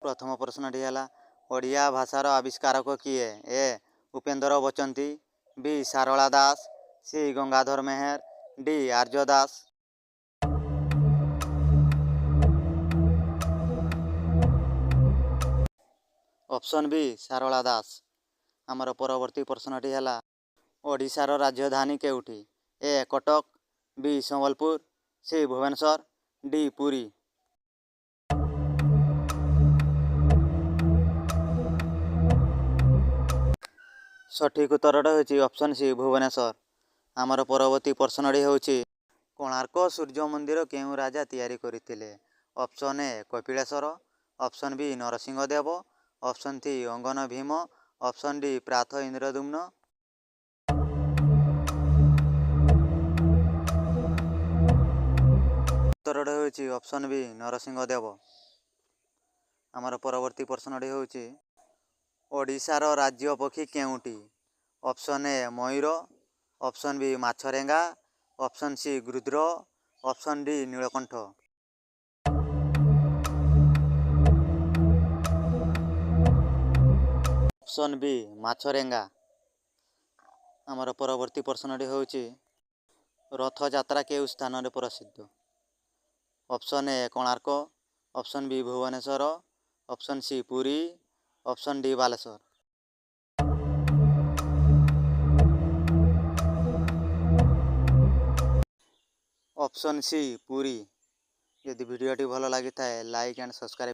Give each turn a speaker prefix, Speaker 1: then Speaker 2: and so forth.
Speaker 1: प्रथम प्रश्नटी है ओडिया भाषार आविष्कारक किए? ए उपेंद्र बचंती, बी सारला दास, सी गंगाधर मेहर, डी आर्य दास। ऑप्शन बी सारला दास। आमर परवर्ती प्रश्नटी है ओडिशार राजधानी केउठी? ए कटक, बी संबलपुर, सी भुवनेश्वर, डी पुरी। सठिक उत्तरटा होची ऑप्शन सी भुवनेश्वर। आमर परवर्ती प्रश्नटी होची कोणार्क सूर्य मंदिर केउ राजा तैयारी करथिले? Option A Kapileswar, option B Narasimhadeva, option C Anang Bhim, option D प्राथ इंद्रदुम्न। उत्तरटा होची ऑप्शन बी नरसिंहदेव। आमर परवर्ती प्रश्नटी होची ओडिशार राज्य पक्षी केउटी? ऑप्शन ए मयूर, ऑप्शन बी माछरेंगा, ऑप्शन सी गृध्र, ऑप्शन डी नीलकंठ। ऑप्शन बी माछरेंगा। आमर परवर्ती प्रश्नटी होची रथ यात्रा केउ स्थान रे प्रसिद्ध? Option A Konark, option B Bhubaneswar, option C Puri, option D Baleswar. Option C Puri. यदि वीडियोटी भल लगी था लाइक एंड सब्सक्राइब